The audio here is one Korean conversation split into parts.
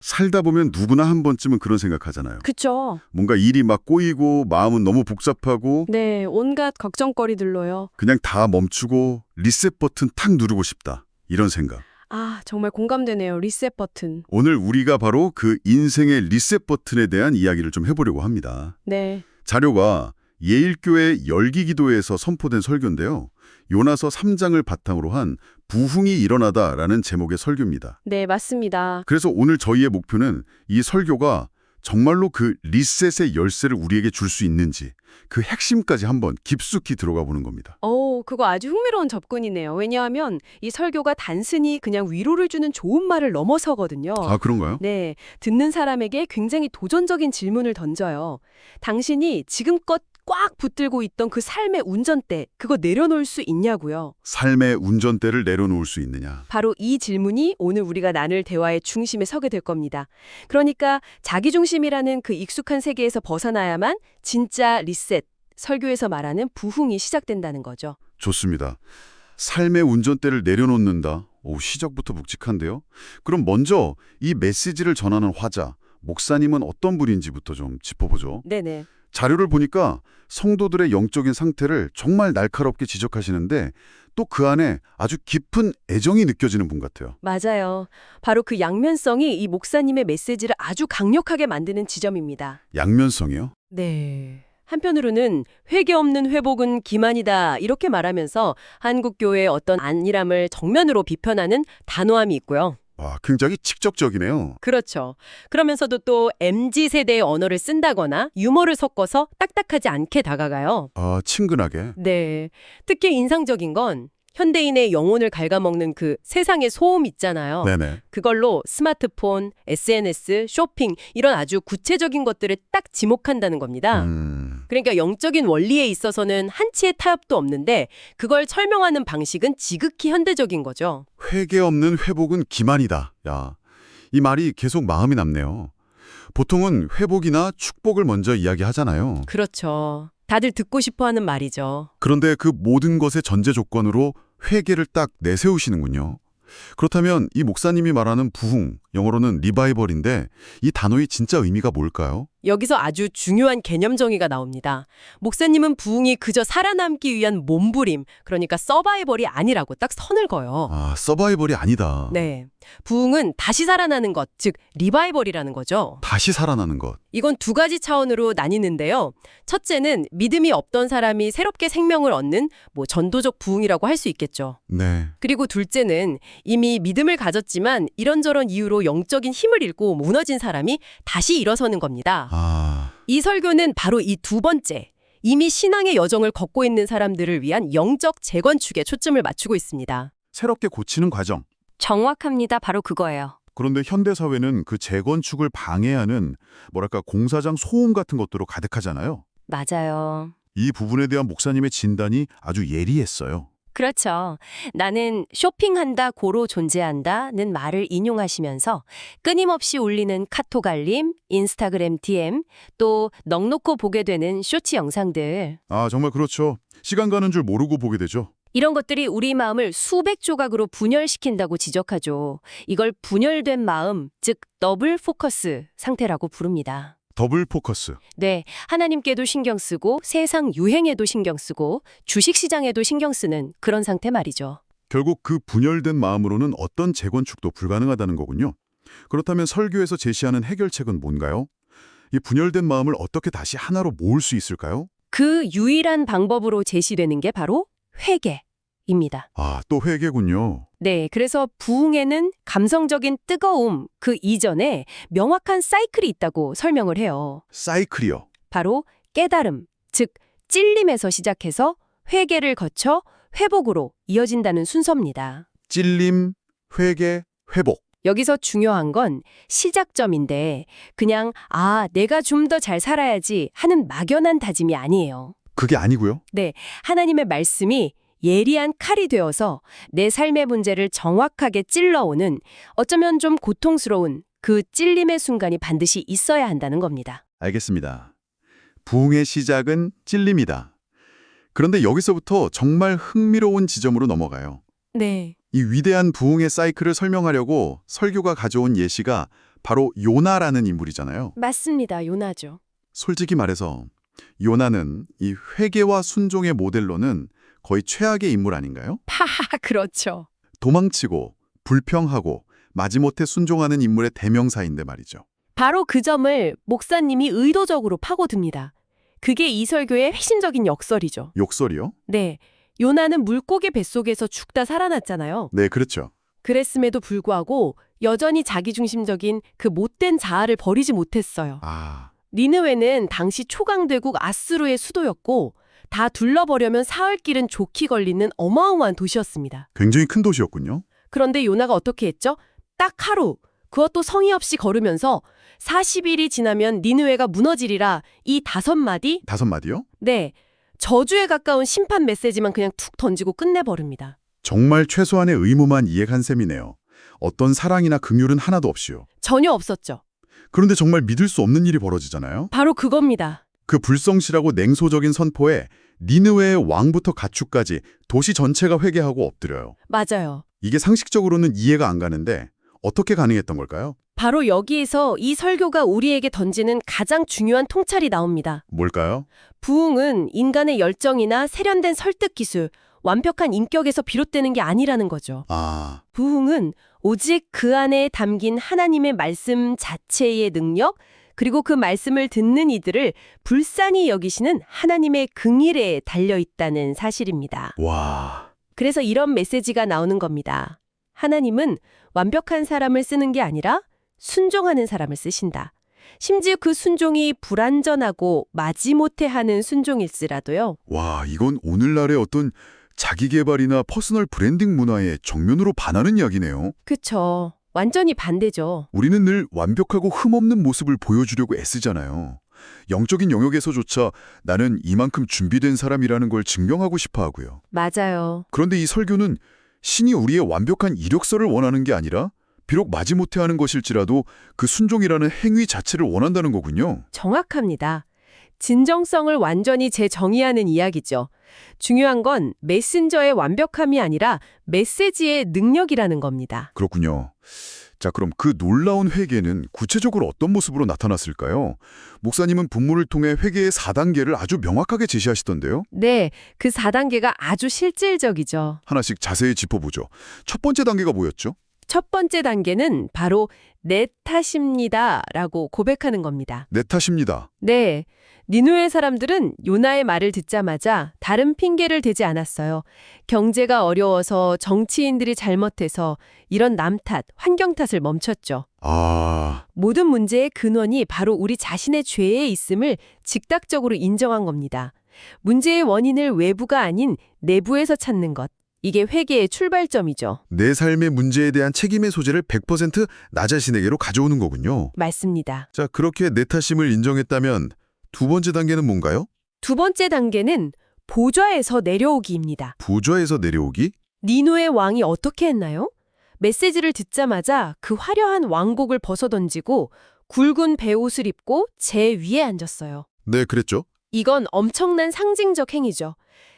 살다 보면 누구나 한 번쯤은 그런 생각하잖아요. 그쵸. 뭔가 일이 막 꼬이고 마음은 너무 복잡하고 네, 온갖 걱정거리들로요. 그냥 다 멈추고 리셋 버튼 탁 누르고 싶다. 이런 생각. 아, 정말 공감되네요. 리셋 버튼. 오늘 우리가 바로 그 인생의 리셋 버튼에 대한 이야기를 좀 해보려고 합니다. 네. 자료가 예일교회 열기기도에서 선포된 설교인데요. 요나서 3장을 바탕으로 한 부흥이 일어나다라는 제목의 설교입니다. 네, 맞습니다. 그래서 오늘 저희의 목표는 이 설교가 정말로 그 리셋의 열쇠를 우리에게 줄 수 있는지 그 핵심까지 한번 깊숙이 들어가 보는 겁니다. 그거 아주 흥미로운 접근이네요. 왜냐하면 이 설교가 단순히 그냥 위로를 주는 좋은 말을 넘어서거든요. 아, 그런가요? 네, 듣는 사람에게 굉장히 도전적인 질문을 던져요. 당신이 지금껏 꽉 붙들고 있던 그 삶의 운전대, 그거 내려놓을 수 있냐고요. 삶의 운전대를 내려놓을 수 있느냐. 바로 이 질문이 오늘 우리가 나눌 대화의 중심에 서게 될 겁니다. 그러니까 자기중심이라는 그 익숙한 세계에서 벗어나야만 진짜 리셋, 설교에서 말하는 부흥이 시작된다는 거죠. 좋습니다. 삶의 운전대를 내려놓는다. 시작부터 묵직한데요. 그럼 먼저 이 메시지를 전하는 화자, 목사님은 어떤 분인지부터 좀 짚어보죠. 네네. 자료를 보니까 성도들의 영적인 상태를 정말 날카롭게 지적하시는데 또 그 안에 아주 깊은 애정이 느껴지는 분 같아요. 맞아요. 바로 그 양면성이 이 목사님의 메시지를 아주 강력하게 만드는 지점입니다. 양면성이요? 네. 한편으로는 회개 없는 회복은 기만이다 이렇게 말하면서 한국 교회의 어떤 안일함을 정면으로 비판하는 단호함이 있고요. 굉장히 직접적이네요. 그렇죠. 그러면서도 또 MZ세대의 언어를 쓴다거나 유머를 섞어서 딱딱하지 않게 다가가요. 친근하게. 네. 특히 인상적인 건 현대인의 영혼을 ഘ갉아먹는 그 세상의 소음 있잖아요. 네네. 그걸로 스마트폰, SNS, 쇼핑 이런 아주 구체적인 것들을 딱 지목한다는 겁니다. 그러니까 영적인 원리에 있어서는 한치의 타협도 없는데 그걸 설명하는 방식은 지극히 현대적인 거죠. 회개 없는 회복은 기만이다. 야, 이 말이 계속 마음이 남네요. 보통은 회복이나 축복을 먼저 이야기하잖아요. 그렇죠. 다들 듣고 싶어하는 말이죠. 그런데 그 모든 것의 전제 조건으로 회개를 딱 내세우시는군요. 그렇다면 이 목사님이 말하는 부흥, 영어로는 리바이벌인데 이 단어의 진짜 의미가 뭘까요? 여기서 아주 중요한 개념 정의가 나옵니다. 목사님은 부흥이 그저 살아남기 위한 몸부림, 그러니까 서바이벌이 아니라고 딱 선을 그어요. 서바이벌이 아니다. 네. 부흥은 다시 살아나는 것, 즉 리바이벌이라는 거죠. 다시 살아나는 것. 이건 두 가지 차원으로 나뉘는데요. 첫째는 믿음이 없던 사람이 새롭게 생명을 얻는 전도적 부흥이라고 할 수 있겠죠. 네. 그리고 둘째는 이미 믿음을 가졌지만 이런저런 이유로 영적인 힘을 잃고 무너진 사람이 다시 일어서는 겁니다. 이 설교는 바로 이 두 번째, 이미 신앙의 여정을 걷고 있는 사람들을 위한 영적 재건축에 초점을 맞추고 있습니다. 새롭게 고치는 과정. 정확합니다. 바로 그거예요. 그런데 현대사회는 그 재건축을 방해하는 공사장 소음 같은 것들로 가득하잖아요. 맞아요. 이 부분에 대한 목사님의 진단이 아주 예리했어요. 그렇죠. 나는 쇼핑한다 고로 존재한다는 말을 인용하시면서 끊임없이 울리는 카톡 알림, 인스타그램 DM, 또 넋놓고 보게 되는 쇼츠 영상들. 정말 그렇죠. 시간 가는 줄 모르고 보게 되죠. 이런 것들이 우리 마음을 수백 조각으로 분열시킨다고 지적하죠. 이걸 분열된 마음, 즉 더블 포커스 상태라고 부릅니다. 더블 포커스. 네, 하나님께도 신경 쓰고 세상 유행에도 신경 쓰고 주식시장에도 신경 쓰는 그런 상태 말이죠. 결국 그 분열된 마음으로는 어떤 재건축도 불가능하다는 거군요. 그렇다면 설교에서 제시하는 해결책은 뭔가요? 이 분열된 마음을 어떻게 다시 하나로 모을 수 있을까요? 그 유일한 방법으로 제시되는 게 바로 회개입니다. 또 회개군요. 네, 그래서 부흥에는 감성적인 뜨거움 그 이전에 명확한 사이클이 있다고 설명을 해요. 사이클이요. 바로 깨달음, 즉 찔림에서 시작해서 회개를 거쳐 회복으로 이어진다는 순서입니다. 찔림, 회개, 회복. 여기서 중요한 건 시작점인데 그냥 내가 좀 더 잘 살아야지 하는 막연한 다짐이 아니에요. 그게 아니고요? 네, 하나님의 말씀이 예리한 칼이 되어서 내 삶의 문제를 정확하게 찔러오는 어쩌면 좀 고통스러운 그 찔림의 순간이 반드시 있어야 한다는 겁니다. 알겠습니다. 부흥의 시작은 찔림이다. 그런데 여기서부터 정말 흥미로운 지점으로 넘어가요. 네. 이 위대한 부흥의 사이클을 설명하려고 설교가 가져온 예시가 바로 요나라는 인물이잖아요. 맞습니다. 요나죠. 솔직히 말해서 요나는 이 회개와 순종의 모델로는 거의 최악의 인물 아닌가요? 하하, 그렇죠. 도망치고 불평하고 마지못해 순종하는 인물의 대명사인데 말이죠. 바로 그 점을 목사님이 의도적으로 파고듭니다. 그게 이 설교의 핵심적인 역설이죠. 욕설이요? 네, 요나는 물고기 뱃속에서 죽다 살아났잖아요. 네, 그렇죠. 그랬음에도 불구하고 여전히 자기중심적인 그 못된 자아를 버리지 못했어요. 아, 니느웨는 당시 초강대국 아수르의 수도였고 다 둘러보려면 사흘 길은 좋게 걸리는 어마어마한 도시였습니다. 굉장히 큰 도시였군요. 그런데 요나가 어떻게 했죠? 딱 하루, 그것도 성의 없이 걸으면서 40일이 지나면 니느웨가 무너지리라 이 5마디? 5마디요? 네, 저주에 가까운 심판 메시지만 그냥 툭 던지고 끝내버립니다. 정말 최소한의 의무만 이행한 셈이네요. 어떤 사랑이나 긍휼은 하나도 없이요. 전혀 없었죠. 그런데 정말 믿을 수 없는 일이 벌어지잖아요. 바로 그겁니다. 그 불성실하고 냉소적인 선포에 니느웨의 왕부터 가축까지 도시 전체가 회개하고 엎드려요. 맞아요. 이게 상식적으로는 이해가 안 가는데 어떻게 가능했던 걸까요? 바로 여기에서 이 설교가 우리에게 던지는 가장 중요한 통찰이 나옵니다. 뭘까요? 부흥은 인간의 열정이나 세련된 설득 기술, 완벽한 인격에서 비롯되는 게 아니라는 거죠. 아, 부흥은 오직 그 안에 담긴 하나님의 말씀 자체의 능력, 그리고 그 말씀을 듣는 이들을 불쌍히 여기시는 하나님의 긍휼에 달려있다는 사실입니다. 와, 그래서 이런 메시지가 나오는 겁니다. 하나님은 완벽한 사람을 쓰는 게 아니라 순종하는 사람을 쓰신다. 심지어 그 순종이 불완전하고 마지못해 하는 순종일지라도요. 와, 이건 오늘날의 어떤 자기계발이나 퍼스널 브랜딩 문화에 정면으로 반하는 이야기네요. 그쵸. 완전히 반대죠. 우리는 늘 완벽하고 흠없는 모습을 보여주려고 애쓰잖아요. 영적인 영역에서조차 나는 이만큼 준비된 사람이라는 걸 증명하고 싶어 하고요. 맞아요. 그런데 이 설교는 신이 우리의 완벽한 이력서를 원하는 게 아니라 비록 마지못해 하는 것일지라도 그 순종이라는 행위 자체를 원한다는 거군요. 정확합니다. 진정성을 완전히 재정의하는 이야기죠. 중요한 건 메신저의 완벽함이 아니라 메시지의 능력이라는 겁니다. 그렇군요. 자, 그럼 그 놀라운 회개는 구체적으로 어떤 모습으로 나타났을까요? 목사님은 본문을 통해 회개의 4단계를 아주 명확하게 제시하시던데요. 네, 그 4단계가 아주 실질적이죠. 하나씩 자세히 짚어보죠. 첫 번째 단계가 뭐였죠? 첫 번째 단계는 바로 내 탓입니다 라고 고백하는 겁니다. 내 탓입니다. 네, 니느웨 사람들은 요나의 말을 듣자마자 다른 핑계를 대지 않았어요. 경제가 어려워서 정치인들이 잘못해서 이런 남 탓, 환경 탓을 멈췄죠. 아, 모든 문제의 근원이 바로 우리 자신의 죄에 있음을 즉각적으로 인정한 겁니다. 문제의 원인을 외부가 아닌 내부에서 찾는 것. 이게 회개의 출발점이죠. 내 삶의 문제에 대한 책임의 소재를 100% 나 자신에게로 가져오는 거군요. 맞습니다. 자, 그렇게 내 탓임을 인정했다면 두 번째 단계는 뭔가요? 두 번째 단계는 보좌에서 내려오기입니다. 보좌에서 내려오기? 니누의 왕이 어떻게 했나요? 메시지를 듣자마자 그 화려한 왕복을 벗어던지고 굵은 베옷을 입고 제 위에 앉았어요. 네, 그랬죠. 이건 엄청난 상징적 행위죠.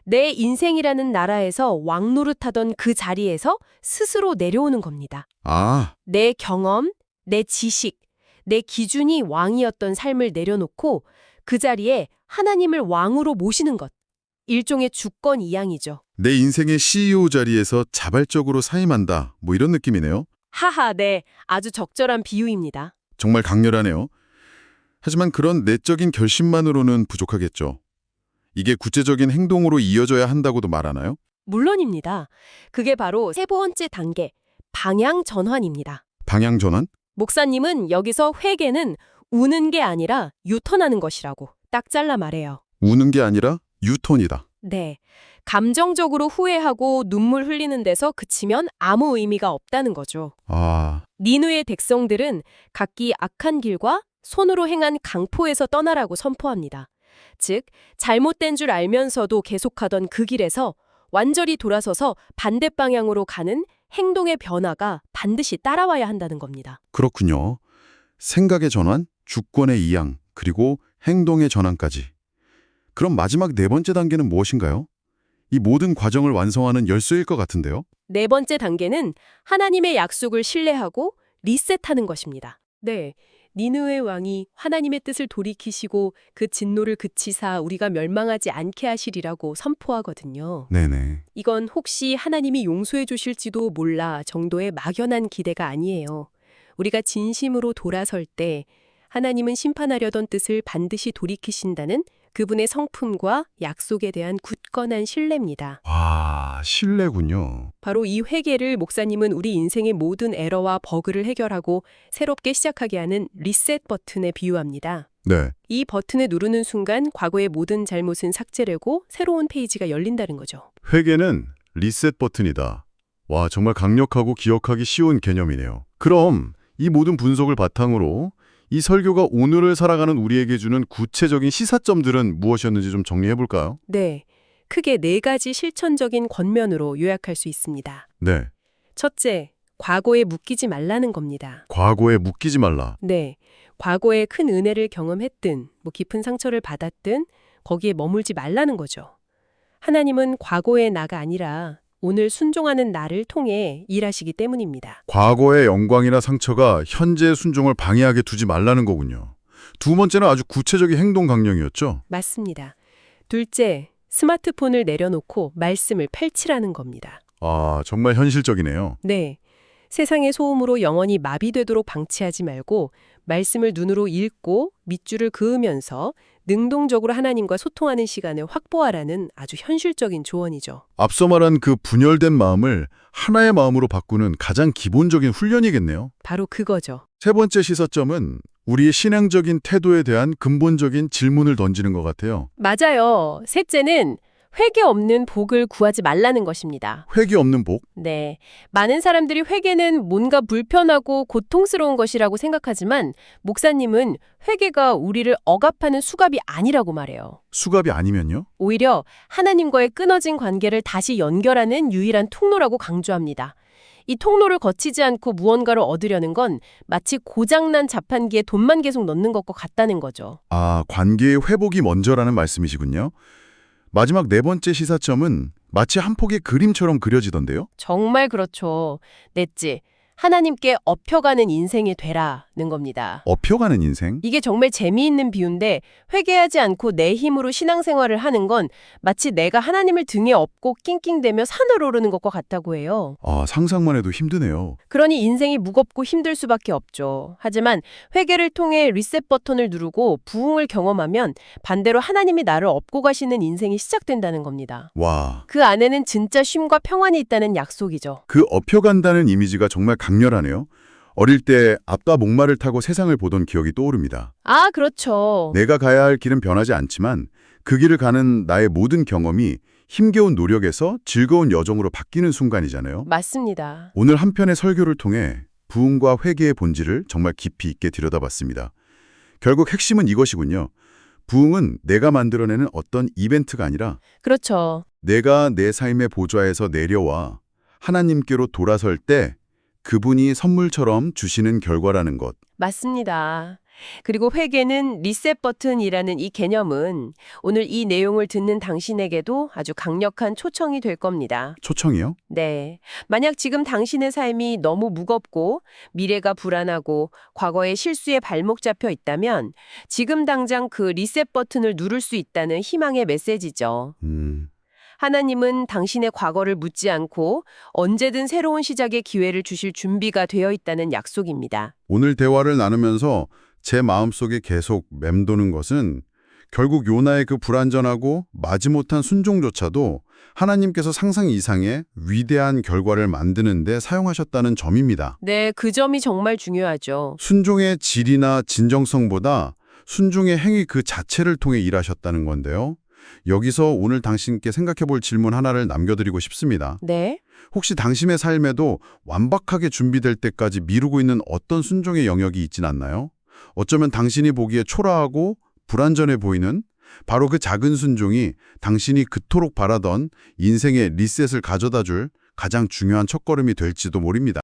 내 인생이라는 나라에서 왕 노릇하던 그 자리에서 스스로 내려오는 겁니다. 아, 내 경험, 내 지식, 내 기준이 왕이었던 삶을 내려놓고 그 자리에 하나님을 왕으로 모시는 것. 일종의 주권 이양이죠. 내 인생의 CEO 자리에서 자발적으로 사임한다. 뭐 이런 느낌이네요. 하하, 네. 아주 적절한 비유입니다. 정말 강렬하네요. 하지만 그런 내적인 결심만으로는 부족하겠죠. 이게 구체적인 행동으로 이어져야 한다고도 말하나요? 물론입니다. 그게 바로 세 번째 단계, 방향 전환입니다. 방향 전환? 목사님은 여기서 회개는 우는 게 아니라 유턴하는 것이라고 딱 잘라 말해요. 우는 게 아니라 유턴이다. 네. 감정적으로 후회하고 눈물 흘리는 데서 그치면 아무 의미가 없다는 거죠. 아, 니누의 백성들은 각기 악한 길과 손으로 행한 강포에서 떠나라고 선포합니다. 즉, 잘못된 줄 알면서도 계속하던 그 길에서 완전히 돌아서서 반대 방향으로 가는 행동의 변화가 반드시 따라와야 한다는 겁니다. 그렇군요. 생각의 전환, 주권의 이양, 그리고 행동의 전환까지. 그럼 마지막 네 번째 단계는 무엇인가요? 이 모든 과정을 완성하는 열쇠일 것 같은데요. 네 번째 단계는 하나님의 약속을 신뢰하고 리셋하는 것입니다. 네, 니느웨 왕이 하나님의 뜻을 돌이키시고 그 진노를 그치사 우리가 멸망하지 않게 하시리라고 선포하거든요. 네네. 이건 혹시 하나님이 용서해 주실지도 몰라 정도의 막연한 기대가 아니에요. 우리가 진심으로 돌아설 때 하나님은 심판하려던 뜻을 반드시 돌이키신다는 그분의 성품과 약속에 대한 굳건한 신뢰입니다. 아, 신뢰군요. 바로 이 회개를 목사님은 우리 인생의 모든 에러와 버그를 해결하고 새롭게 시작하게 하는 리셋 버튼에 비유합니다. 네. 이 버튼을 누르는 순간 과거의 모든 잘못은 삭제되고 새로운 페이지가 열린다는 거죠. 회계는 리셋 버튼이다. 와, 정말 강력하고 기억하기 쉬운 개념이네요. 그럼 이 모든 분석을 바탕으로 이 설교가 오늘을 살아가는 우리에게 주는 구체적인 시사점들은 무엇이었는지 좀 정리해 볼까요? 네, 크게 4가지 실천적인 권면으로 요약할 수 있습니다. 네. 첫째, 과거에 묶이지 말라는 겁니다. 과거에 묶이지 말라. 네, 과거에 큰 은혜를 경험했든 깊은 상처를 받았든 거기에 머물지 말라는 거죠. 하나님은 과거의 나가 아니라 오늘 순종하는 나를 통해 일하시기 때문입니다. 과거의 영광이나 상처가 현재의 순종을 방해하게 두지 말라는 거군요. 두 번째는 아주 구체적인 행동 강령이었죠? 맞습니다. 둘째, 스마트폰을 내려놓고 말씀을 펼치라는 겁니다. 아, 정말 현실적이네요. 네, 세상의 소음으로 영혼이 마비되도록 방치하지 말고 말씀을 눈으로 읽고 밑줄을 그으면서 능동적으로 하나님과 소통하는 시간을 확보하라는 아주 현실적인 조언이죠. 앞서 말한 그 분열된 마음을 하나의 마음으로 바꾸는 가장 기본적인 훈련이겠네요. 바로 그거죠. 세 번째 시사점은 우리의 신앙적인 태도에 대한 근본적인 질문을 던지는 것 같아요. 맞아요. 셋째는 회개 없는 복을 구하지 말라는 것입니다. 회개 없는 복? 네. 많은 사람들이 회개는 뭔가 불편하고 고통스러운 것이라고 생각하지만 목사님은 회개가 우리를 억압하는 수갑이 아니라고 말해요. 수갑이 아니면요? 오히려 하나님과의 끊어진 관계를 다시 연결하는 유일한 통로라고 강조합니다. 이 통로를 거치지 않고 무언가를 얻으려는 건 마치 고장난 자판기에 돈만 계속 넣는 것과 같다는 거죠. 아, 관계의 회복이 먼저라는 말씀이시군요. 마지막 네 번째 시사점은 마치 한 폭의 그림처럼 그려지던데요? 정말 그렇죠. 넷째, 하나님께 업혀가는 인생이 되라는 겁니다. 업혀가는 인생? 이게 정말 재미있는 비유인데 회개하지 않고 내 힘으로 신앙생활을 하는 건 마치 내가 하나님을 등에 업고 낑낑대며 산을 오르는 것과 같다고 해요. 아, 상상만 해도 힘드네요. 그러니 인생이 무겁고 힘들 수밖에 없죠. 하지만 회개를 통해 리셋 버튼을 누르고 부흥을 경험하면 반대로 하나님이 나를 업고 가시는 인생이 시작된다는 겁니다. 와, 그 안에는 진짜 쉼과 평안이 있다는 약속이죠. 그 업혀간다는 이미지가 정말 강렬하네요. 어릴 때 앞과 목마를 타고 세상을 보던 기억이 떠오릅니다. 아, 그렇죠. 내가 가야 할 길은 변하지 않지만 그 길을 가는 나의 모든 경험이 힘겨운 노력에서 즐거운 여정으로 바뀌는 순간이잖아요. 맞습니다. 오늘 한 편의 설교를 통해 부흥과 회개의 본질을 정말 깊이 있게 들여다봤습니다. 결국 핵심은 이것이군요. 부흥은 내가 만들어내는 어떤 이벤트가 아니라 그렇죠. 내가 내 삶의 보좌에서 내려와 하나님께로 돌아설 때 그분이 선물처럼 주시는 결과라는 것. 맞습니다. 그리고 회개는 리셋 버튼이라는 이 개념은 오늘 이 내용을 듣는 당신에게도 아주 강력한 초청이 될 겁니다. 초청이요? 네. 만약 지금 당신의 삶이 너무 무겁고 미래가 불안하고 과거의 실수에 발목 잡혀 있다면 지금 당장 그 리셋 버튼을 누를 수 있다는 희망의 메시지죠. 하나님은 당신의 과거를 묻지 않고 언제든 새로운 시작의 기회를 주실 준비가 되어 있다는 약속입니다. 오늘 대화를 나누면서 제 마음속에 계속 맴도는 것은 결국 요나의 그 불완전하고 마지못한 순종조차도 하나님께서 상상 이상의 위대한 결과를 만드는 데 사용하셨다는 점입니다. 네, 그 점이 정말 중요하죠. 순종의 질이나 진정성보다 순종의 행위 그 자체를 통해 일하셨다는 건데요. 여기서 오늘 당신께 생각해 볼 질문 하나를 남겨드리고 싶습니다. 네. 혹시 당신의 삶에도 완벽하게 준비될 때까지 미루고 있는 어떤 순종의 영역이 있진 않나요? 어쩌면 당신이 보기에 초라하고 불완전해 보이는 바로 그 작은 순종이 당신이 그토록 바라던 인생의 리셋을 가져다 줄 가장 중요한 첫걸음이 될지도 모릅니다.